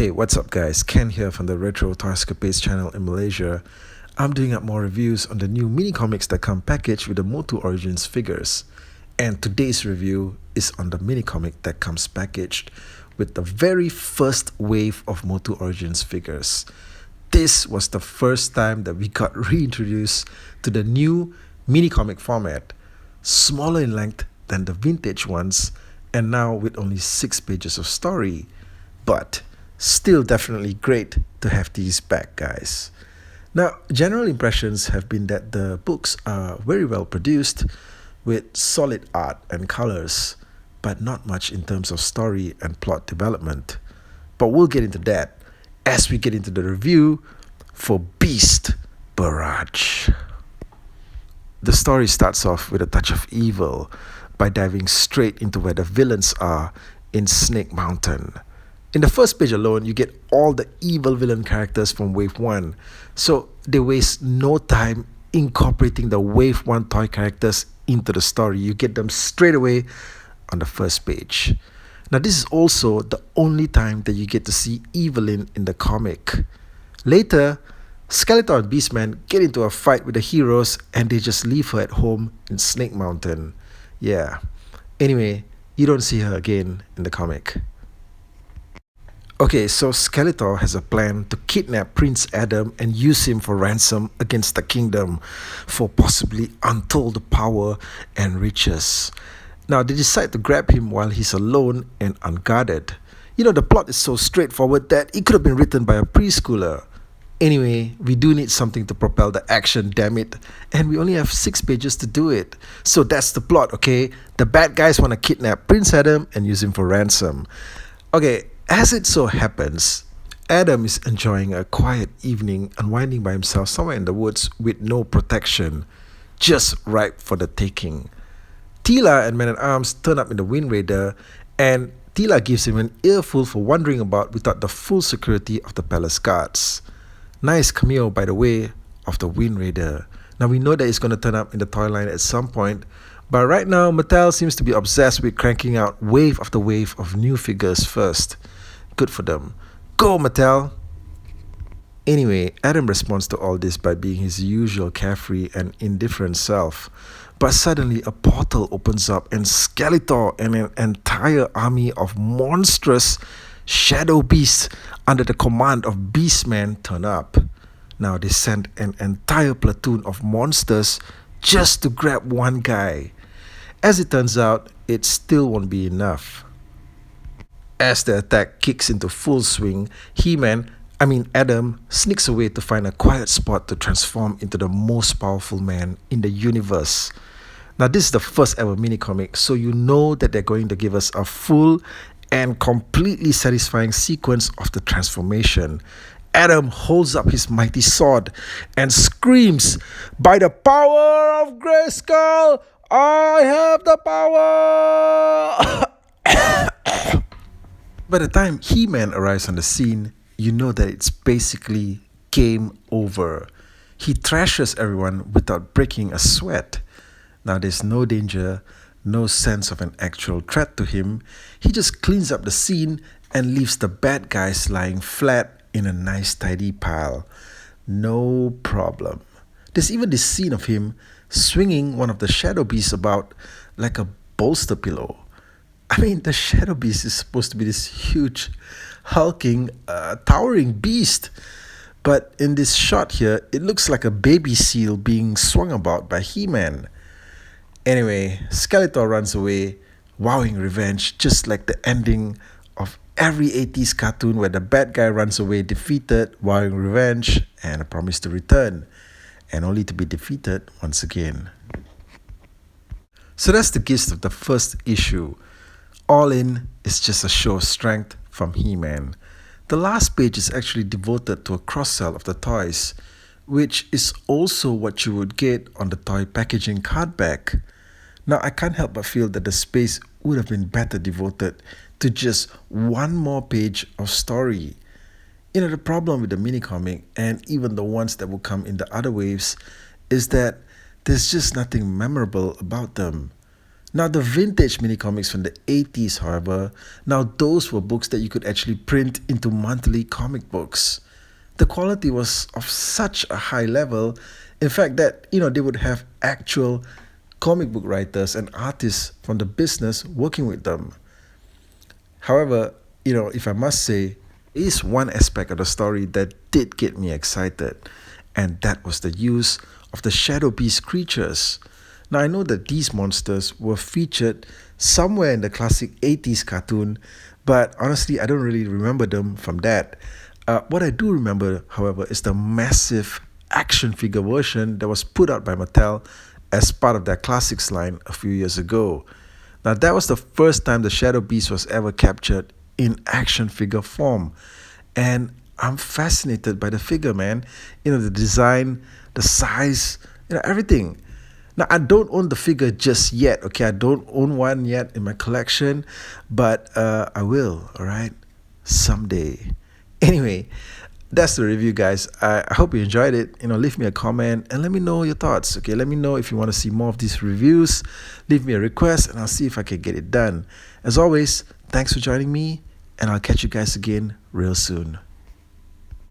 Hey, what's up guys? Ken here from the Retro Toyscapades channel in Malaysia. I'm doing up more reviews on the new mini comics that come packaged with the MOTU Origins figures. And today's review is on the mini comic that comes packaged with the very first wave of MOTU Origins figures. This was the first time that we got reintroduced to the new mini comic format, smaller in length than the vintage ones, and now with only 6 pages of story. But still definitely great to have these back, guys. Now, general impressions have been that the books are very well produced with solid art and colors, but not much in terms of story and plot development. But we'll get into that as we get into the review for Beast Barrage. The story starts off with a touch of evil by diving straight into where the villains are in Snake Mountain. In the first page alone, you get all the evil villain characters from Wave 1, so they waste no time incorporating the Wave 1 toy characters into the story. You get them straight away on the first page. Now, this is also the only time that you get to see Evelyn in the comic. Later, Skeletor and Beastman get into a fight with the heroes and they just leave her at home in Snake Mountain. Yeah. Anyway, you don't see her again in the comic. Okay, so Skeletor has a plan to kidnap Prince Adam and use him for ransom against the kingdom for possibly untold power and riches. Now, they decide to grab him while he's alone and unguarded. You know, the plot is so straightforward that it could have been written by a preschooler. Anyway, we do need something to propel the action, damn it. And we only have 6 pages to do it. So that's the plot, okay? The bad guys want to kidnap Prince Adam and use him for ransom. Okay, as it so happens, Adam is enjoying a quiet evening, unwinding by himself somewhere in the woods with no protection, just ripe for the taking. Teela and Man-at-Arms turn up in the Wind Raider, and Teela gives him an earful for wandering about without the full security of the palace guards. Nice cameo, by the way, of the Wind Raider. Now, we know that it's going to turn up in the toy line at some point, but right now, Mattel seems to be obsessed with cranking out wave after wave of new figures first. Good for them. Go, Mattel! Anyway, Adam responds to all this by being his usual carefree and indifferent self. But suddenly, a portal opens up and Skeletor and an entire army of monstrous shadow beasts under the command of Beastman turn up. Now, they send an entire platoon of monsters just to grab one guy. As it turns out, it still won't be enough. As the attack kicks into full swing, Adam sneaks away to find a quiet spot to transform into the most powerful man in the universe. Now, this is the first ever mini comic, so you know that they're going to give us a full and completely satisfying sequence of the transformation. Adam holds up his mighty sword and screams, "By the power of Grayskull, I have the power!" By the time He-Man arrives on the scene, you know that it's basically game over. He thrashes everyone without breaking a sweat. Now, there's no danger, no sense of an actual threat to him. He just cleans up the scene and leaves the bad guys lying flat in a nice tidy pile. No problem. There's even this scene of him swinging one of the shadow beasts about like a bolster pillow. The shadow beast is supposed to be this huge, hulking, towering beast. But in this shot here, it looks like a baby seal being swung about by He-Man. Anyway, Skeletor runs away, vowing revenge, just like the ending of every 80s cartoon where the bad guy runs away defeated, vowing revenge, and a promise to return, and only to be defeated once again. So that's the gist of the first issue. All in is just a show of strength from He-Man. The last page is actually devoted to a cross-sell of the toys, which is also what you would get on the toy packaging card back. Now, I can't help but feel that the space would have been better devoted to just one more page of story. You know, the problem with the mini comic, and even the ones that will come in the other waves, is that there's just nothing memorable about them. Now, the vintage mini comics from the 80s, however, now those were books that you could actually print into monthly comic books. The quality was of such a high level, in fact, that they would have actual comic book writers and artists from the business working with them. However, if I must say, is one aspect of the story that did get me excited, and that was the use of the Shadow Beast creatures. Now, I know that these monsters were featured somewhere in the classic 80s cartoon, but honestly, I don't really remember them from that. What I do remember, however, is the massive action figure version that was put out by Mattel as part of their classics line a few years ago. Now, that was the first time the Shadow Beast was ever captured in action figure form. And I'm fascinated by the figure, man. The design, the size, everything. Now, I don't own the figure just yet, okay? I don't own one yet in my collection, but I will, all right? Someday. Anyway, that's the review, guys. I hope you enjoyed it. Leave me a comment and let me know your thoughts, okay? Let me know if you want to see more of these reviews. Leave me a request and I'll see if I can get it done. As always, thanks for joining me, and I'll catch you guys again real soon.